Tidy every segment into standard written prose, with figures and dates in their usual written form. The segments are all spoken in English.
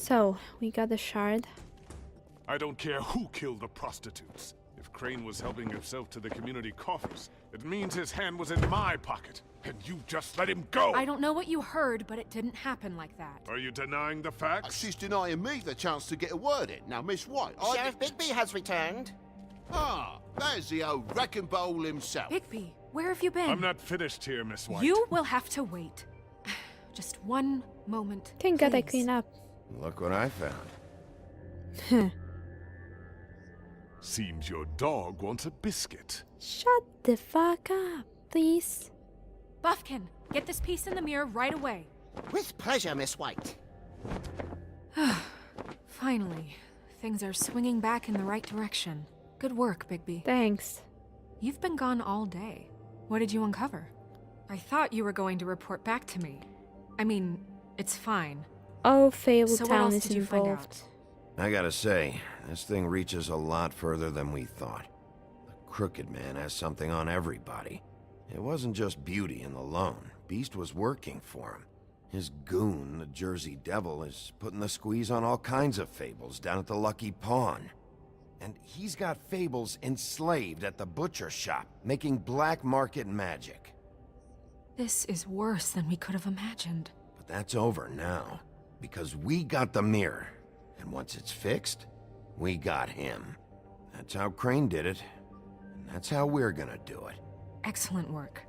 So, we got the shard. I don't care who killed the prostitutes. If Crane was helping himself to the community coffers, it means his hand was in my pocket. And you just let him go! I don't know what you heard, but it didn't happen like that. Are you denying the facts? She's denying me the chance to get a word in. Now, Miss White, Sheriff Bigby has returned. Ah, there's the old wrecking bowl himself. Bigby, where have you been? I'm not finished here, Miss White. You will have to wait. Just one moment. Thank God I please. clean up. Look what I found. Seems your dog wants a biscuit. Shut the fuck up, please. Buffkin, get this piece in the mirror right away. With pleasure, Miss White. Finally, things are swinging back in the right direction. Good work, Bigby. Thanks. You've been gone all day. What did you uncover? I thought you were going to report back to me. I mean, it's fine. Oh, Fable So what Town else is did you find involved. I gotta say, this thing reaches a lot further than we thought. The Crooked Man has something on everybody. It wasn't just Beauty and the Lone. Beast was working for him. His goon, the Jersey Devil, is putting the squeeze on all kinds of Fables down at the Lucky Pawn. And he's got Fables enslaved at the butcher shop, making black market magic. This is worse than we could have imagined. But that's over now, because we got the mirror. And once it's fixed, we got him. That's how Crane did it, and that's how we're gonna do it. Excellent work.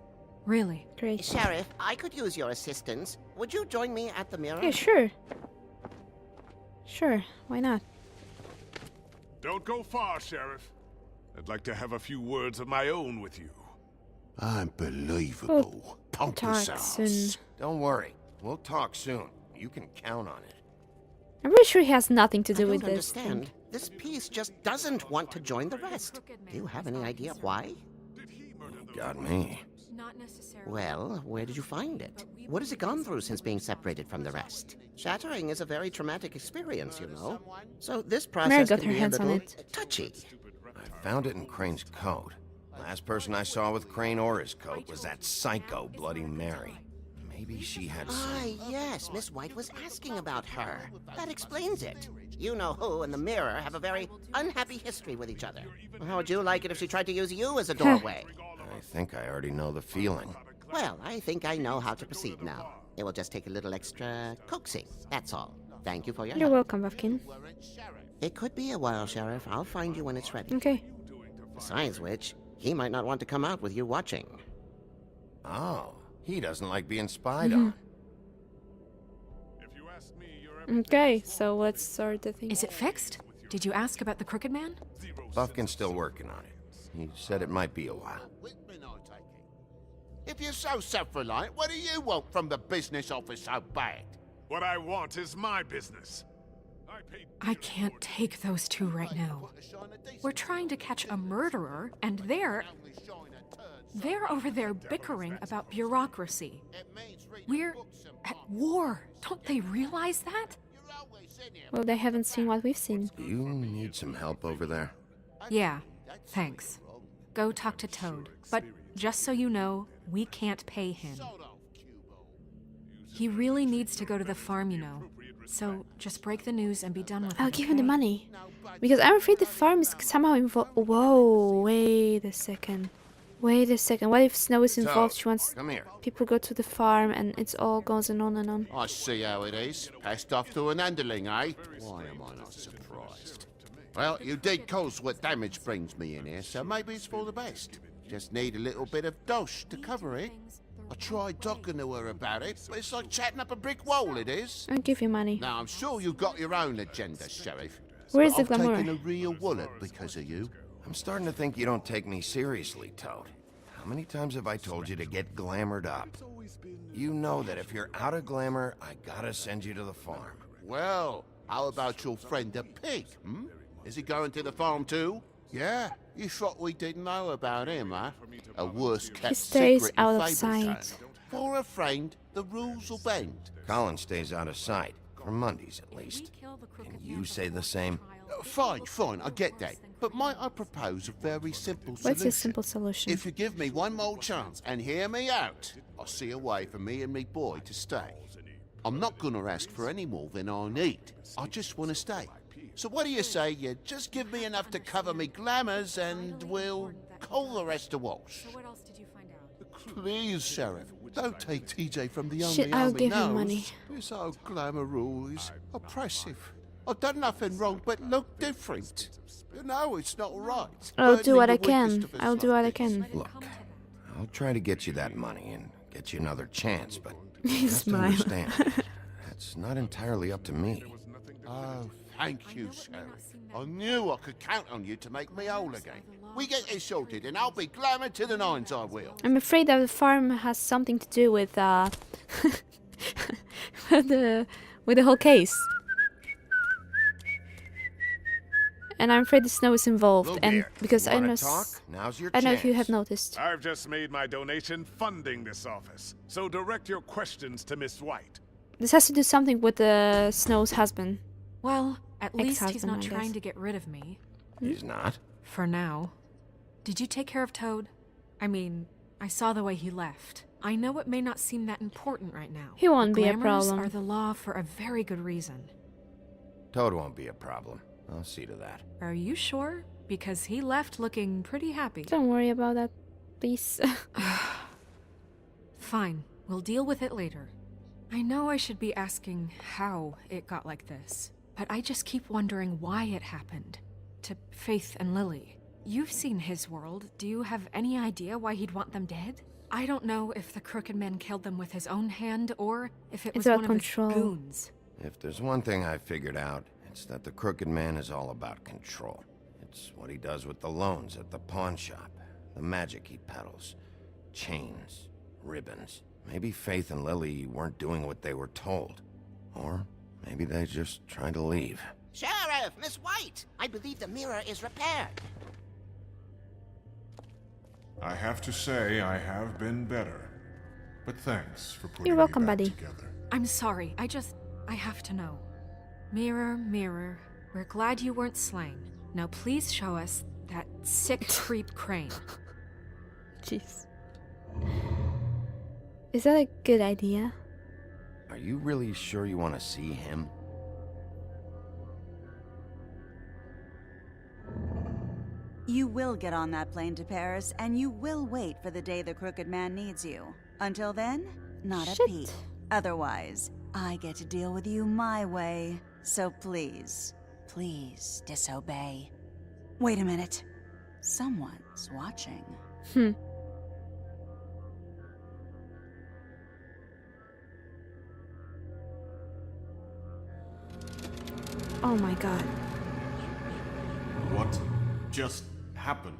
Really. Great. Sheriff, I could use your assistance. Would you join me at the mirror? Yeah, sure. Sure, why not? Don't go far, Sheriff. I'd like to have a few words of my own with you. Unbelievable. Pompous Talk ass. soon. Don't worry, we'll talk soon. You can count on it. I'm pretty sure he has nothing to do I with don't this. understand. This piece just doesn't want to join the rest. Do you have any idea why? Got me. Not necessarily. Well, where did you find it? What has it gone through since being separated from the rest? Shattering is a very traumatic experience, you know. So this Mary process got can her be a hands on little it. touchy. I found it in Crane's coat. Last person I saw with Crane or his coat was that psycho Bloody Mary. Maybe she had some... Ah, yes, Miss White was asking about her. That explains it. You know who and the mirror have a very unhappy history with each other. How would you like it if she tried to use you as a doorway? I think I already know the feeling. Well, I think I know how to proceed now. It will just take a little extra coaxing, that's all. Thank you for your You're help. welcome, Buffkin. It could be a while, Sheriff. I'll find you when it's ready. Okay. Besides which, he might not want to come out with you watching. Oh, he doesn't like being spied on. If you ask me, you're Okay, so let's start the thing. Is it fixed? Did you ask about the Crooked Man? Buffkin's still working on it. He said it might be a while. If you're so self-reliant, what do you want from the business office so bad? What I want is my business. I can't take those two right now. We're trying to catch a murderer, and they're over there bickering about bureaucracy. We're at war. Don't they realize that? Well, they haven't seen what we've seen. Do you need some help over there? Yeah, thanks. Go talk to Toad. But just so you know, we can't pay him. He really needs to go to the farm, you know. So just break the news and be done with it. I'll give him the okay? money. Because I'm afraid the farm is somehow involved. Whoa, wait a second. Wait a second. What if Snow is involved? She wants Come here. people go to the farm and it's all goes on and on. I see how it is. Passed off to an underling, eh? Why am I not surprised? Well, you did cause what damage brings me in here, so maybe it's for the best. Just need a little bit of dosh to cover it. I tried talking to her about it, but it's like chatting up a brick wall, it is. I'll give you money. Now, I'm sure you've got your own agenda, Sheriff. Where's but the I've glamour? taken a real wallet because of you. I'm starting to think you don't take me seriously, Toad. How many times have I told you to get glamored up? You know that if you're out of glamour, I gotta send you to the farm. Well, how about your friend the pig, hmm? Is he going to the farm too? Yeah, you thought we didn't know about him, huh? A worse-kept He stays secret out in of Fabletown. sight. For a friend, the rules will bend. Colin stays out of sight, for Mondays at least. Can you say the same? Fine, I get that. But might I propose a very simple solution? What's your simple solution? If you give me one more chance and hear me out, I'll see a way for me and me boy to stay. I'm not gonna ask for any more than I need. I just want to stay. So what do you say you just give me enough to cover me glamours and we'll call the rest a wash? So what else did you find out? Please, Sheriff, don't take TJ from the Shit, only I'll army give him knows. money. This old glamour rule is oppressive. I've done nothing wrong but look different. You know it's not right. I'll do what I Burdening the can. weakest of us I'll do like what I this. can. Look, I'll try to get you that money and get you another chance, but you He's have to smiling. understand, that's not entirely up to me. Oh, thank you, Sheriff. I knew I could count on you to make me whole again. We get this sorted and I'll be glamour to the nines, I will. I'm afraid that the farm has something to do with with the whole case. And I'm afraid the snow is involved, Look and here, because you I wanna know, talk? Now's your I don't know if you chance. have noticed. I've just made my donation funding this office, so direct your questions to Miss White. This has to do something with the Snow's husband. Well, at least he's Ex-husband, not I trying guess. to get rid of me. He's not. For now. Did you take care of Toad? I mean, I saw the way he left. I know it may not seem that important right now. He won't but be a glamours problem. are the law for a very good reason. Toad won't be a problem. I'll see to that. Are you sure? Because he left looking pretty happy. Don't worry about that, please. Fine, we'll deal with it later. I know I should be asking how it got like this, but I just keep wondering why it happened. To Faith and Lily. You've seen his world. Do you have any idea why he'd want them dead? I don't know if the Crooked Man killed them with his own hand or if it It's was about one control. of his goons. If there's one thing I figured out, it's that the Crooked Man is all about control. It's what he does with the loans at the pawn shop, the magic he peddles, chains, ribbons. Maybe Faith and Lily weren't doing what they were told. Or maybe they just tried to leave. Sheriff, Miss White, I believe the mirror is repaired. I have to say, I have been better. But thanks for putting You're welcome, me back buddy. together. I'm sorry, I have to know. Mirror, mirror, we're glad you weren't slain. Now please show us that sick creep Crane. Jeez. Is that a good idea? Are you really sure you want to see him? You will get on that plane to Paris, and you will wait for the day the Crooked Man needs you. Until then, not a Shit. peep. Otherwise, I get to deal with you my way. So please, please disobey. Wait a minute. Someone's watching. Oh my god. What just happened?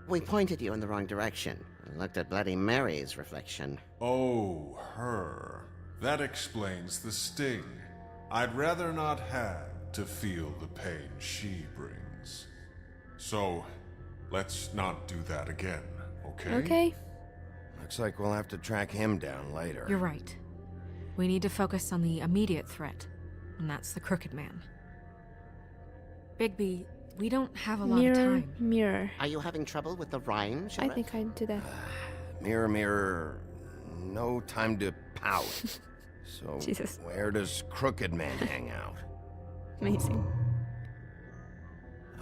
We pointed you in the wrong direction and looked at Bloody Mary's reflection. Oh, her. That explains the sting. I'd rather not have to feel the pain she brings. So, let's not do that again, okay? Okay. Looks like we'll have to track him down later. You're right. We need to focus on the immediate threat, and that's the Crooked Man. Bigby, we don't have a lot of Mirror, time. mirror. Are you having trouble with the rhyme, I Sheriff? think I'd do that. Mirror, mirror, no time to pout. So, Jesus. where does Crooked Man hang out? Amazing.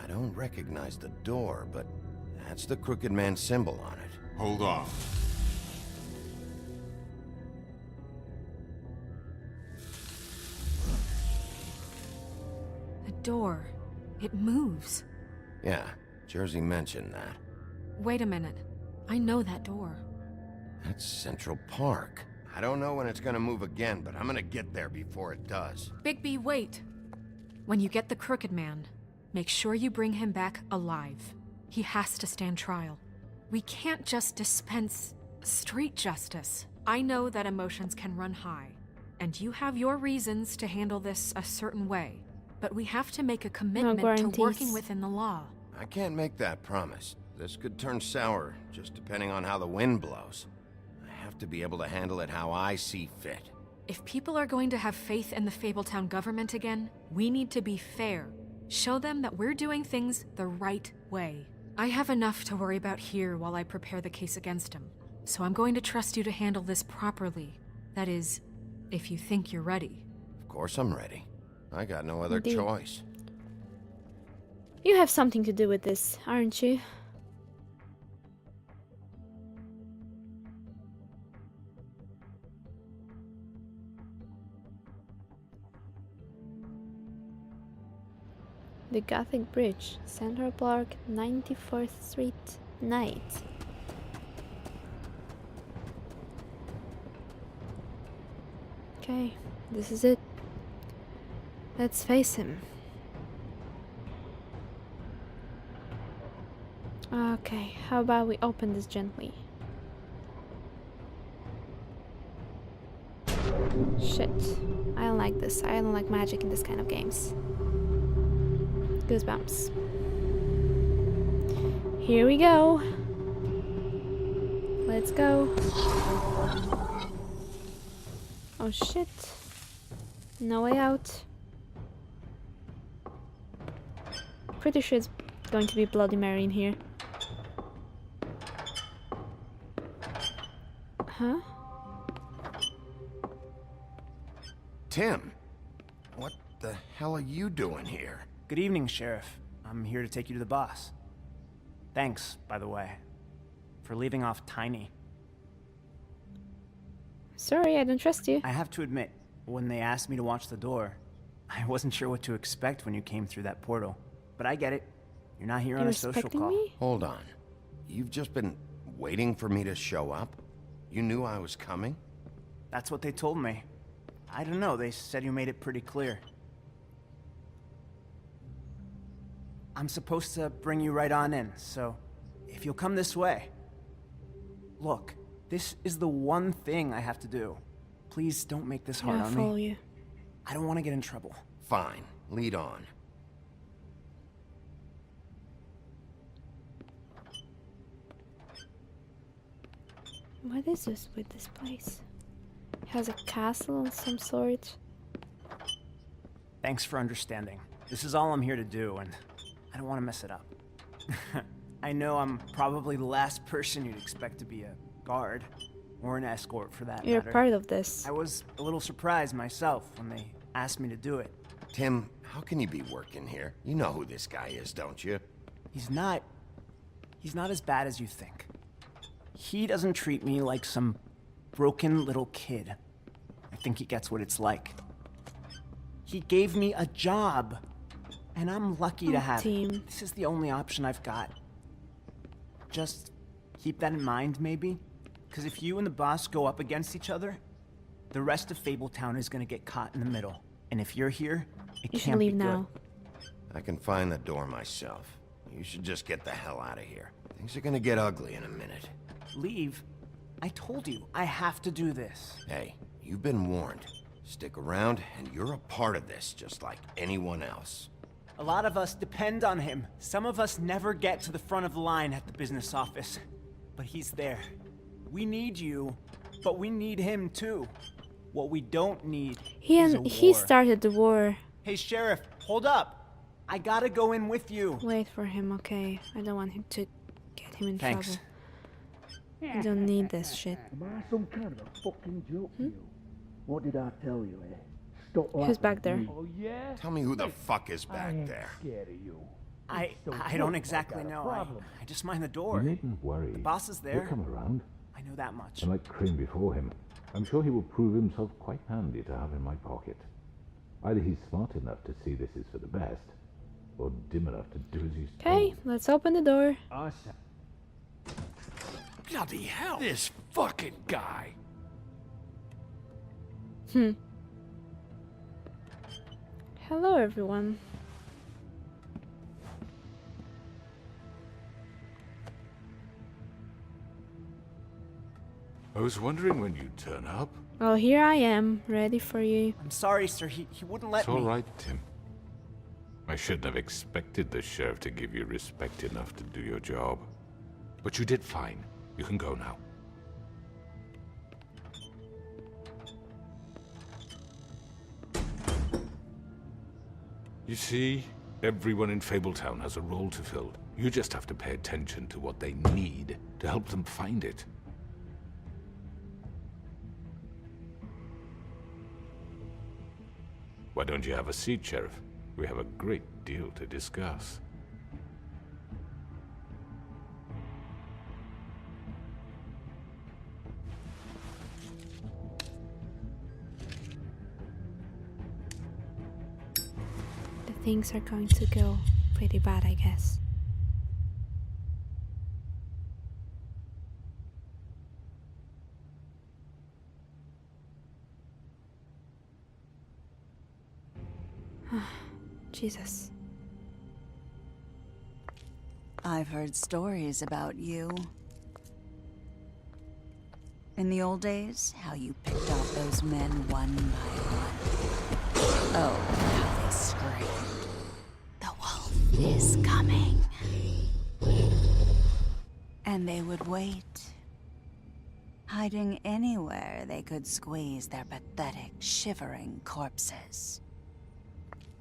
I don't recognize the door, but that's the Crooked Man symbol on it. Hold on. The door. It moves. Yeah, Jersey mentioned that. Wait a minute. I know that door. That's Central Park. I don't know when it's gonna move again, but I'm gonna get there before it does. Bigby, wait. When you get the Crooked Man, make sure you bring him back alive. He has to stand trial. We can't just dispense street justice. I know that emotions can run high, and you have your reasons to handle this a certain way, but we have to make a commitment to guarantees. working within the law. I can't make that promise. This could turn sour, just depending on how the wind blows. I have to be able to handle it how I see fit. If people are going to have faith in the Fabletown government again, we need to be fair. Show them that we're doing things the right way. I have enough to worry about here while I prepare the case against him, so I'm going to trust you to handle this properly. That is, if you think you're ready. Of course I'm ready. I got no other Indeed. choice. You have something to do with this, aren't you? The Gothic Bridge, Central Park, 94th Street, night. Okay, this is it. Let's face him. Okay, how about we open this gently? Shit. I don't like this. I don't like magic in this kind of games. Goosebumps. Here we go. Let's go. Oh shit. No way out. Pretty sure it's going to be Bloody Mary in here. Huh? Tim, what the hell are you doing here? Good evening, Sheriff. I'm here to take you to the boss. Thanks, by the way, for leaving off Tiny. Sorry, I don't trust you. I have to admit, when they asked me to watch the door, I wasn't sure what to expect when you came through that portal. But I get it. You're not here on You're a social expecting call. me? Hold on. You've just been waiting for me to show up? You knew I was coming? That's what they told me. I don't know, they said you made it pretty clear. I'm supposed to bring you right on in, so if you'll come this way. Look, this is the one thing I have to do. Please don't make this hard I'll on follow me. you. I don't want to get in trouble. Fine. Lead on. What is this with this place? It has a castle of some sort. Thanks for understanding. This is all I'm here to do, and I don't want to mess it up. I know I'm probably the last person you'd expect to be a guard, or an escort for that You're matter. part of this. I was a little surprised myself when they asked me to do it. Tim, how can you be working here? You know who this guy is, don't you? He's not as bad as you think. He doesn't treat me like some broken little kid. I think he gets what it's like. He gave me a job, and I'm lucky to have Tim. it. This is the only option I've got. Just keep that in mind, maybe? Because if you and the boss go up against each other, the rest of Fabletown is gonna get caught in the middle. And if you're here, it You should can't be leave good. now. I can find the door myself. You should just get the hell out of here. Things are gonna get ugly in a minute. Leave? I told you, I have to do this. Hey, you've been warned. Stick around, and you're a part of this, just like anyone else. A lot of us depend on him. Some of us never get to the front of the line at the business office. But he's there. We need you, but we need him too. What we don't need is a He war. started the war. Hey, Sheriff, hold up. I gotta go in with you. Wait for him, okay? I don't want him to get him in Thanks. trouble. I don't need this shit. Am I some kind of a fucking joke to you? What did I tell you, eh? Stop Who's laughing back at there? me. Oh, yeah? Tell me who the fuck is back there. Scared of you. I don't exactly know. I just mind the door. You needn't worry. The boss is He'll there. come around. I know that much. And like Crane before him, I'm sure he will prove himself quite handy to have in my pocket. Either he's smart enough to see this is for the best, or dim enough to do as he's Okay, told. let's open the door. Bloody hell! This fucking guy! Hello, everyone. I was wondering when you'd turn up. Well, here I am, ready for you. I'm sorry, sir. He wouldn't let It's me. all right, Tim. I shouldn't have expected the sheriff to give you respect enough to do your job. But you did fine. You can go now. You see, everyone in Fabletown has a role to fill. You just have to pay attention to what they need to help them find it. Why don't you have a seat, Sheriff? We have a great deal to discuss. The things are going to go pretty bad, I guess. Jesus. I've heard stories about you. In the old days, how you picked off those men one by one. Oh, how they screamed. The wolf is coming. And they would wait, hiding anywhere they could squeeze their pathetic, shivering corpses.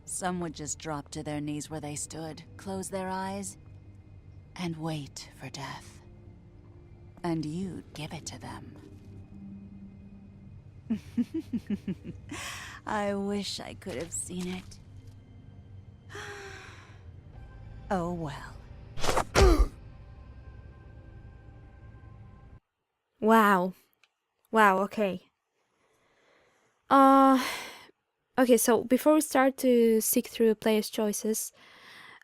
Some would just drop to their knees where they stood, close their eyes, and wait for death. And you'd give it to them. I wish I could have seen it. Oh well. Wow. Wow, okay. Okay, so before we start to seek through players' choices,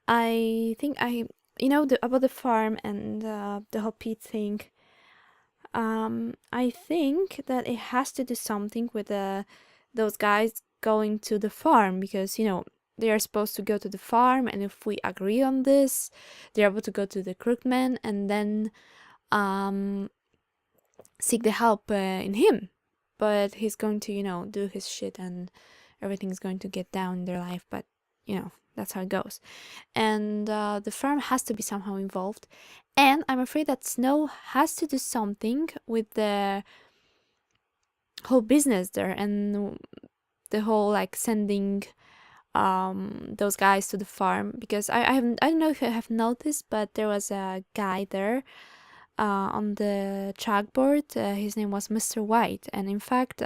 I think about the farm and the whole Pete thing. I think that it has to do something with those guys going to the farm, because they are supposed to go to the farm, and if we agree on this, they're able to go to the Crookman and then seek the help in him. But he's going to do his shit, and everything's going to get down in their life, but that's how it goes. And the farm has to be somehow involved, and I'm afraid that Snow has to do something with the whole business there, and the whole like sending those guys to the farm, because I don't know if you have noticed, but there was a guy there on the chalkboard. His name was Mr. White, and in fact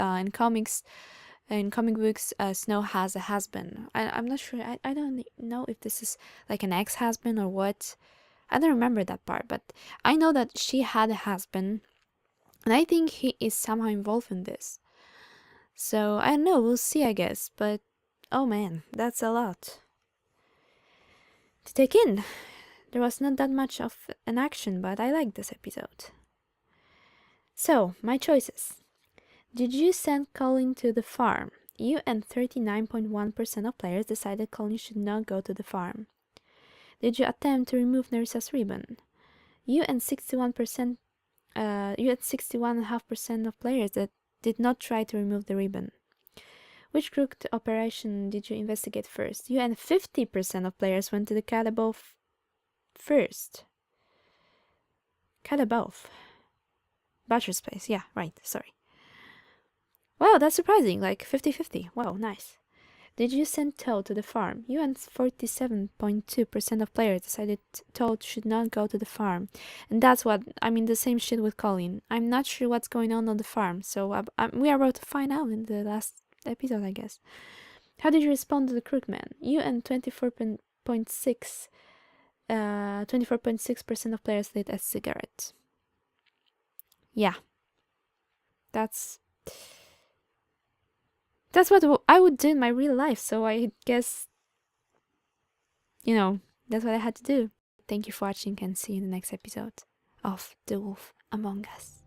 in comic books, Snow has a husband. I'm not sure. I don't know if this is like an ex-husband or what. I don't remember that part, but I know that she had a husband, and I think he is somehow involved in this. So I don't know. We'll see, I guess. But oh man, that's a lot to take in. There was not that much of an action, but I like this episode. So my choices. Did you send Colin to the farm? You and 39.1% of players decided Colin should not go to the farm. Did you attempt to remove Nerissa's ribbon? You and 61.5% of players that did not try to remove the ribbon. Which crooked operation did you investigate first? You and 50% of players went to the cat above first. Cat above. Butcher space, yeah, right, sorry. Wow, that's surprising, like 50-50. Wow, nice. Did you send Toad to the farm? You and 47.2% of players decided Toad should not go to the farm. And that's the same shit with Colin. I'm not sure what's going on the farm, so we are about to find out in the last episode, I guess. How did you respond to the Crookman? You and 24.6% of players lit a cigarette. Yeah. That's what I would do in my real life, so I guess, that's what I had to do. Thank you for watching, and see you in the next episode of The Wolf Among Us.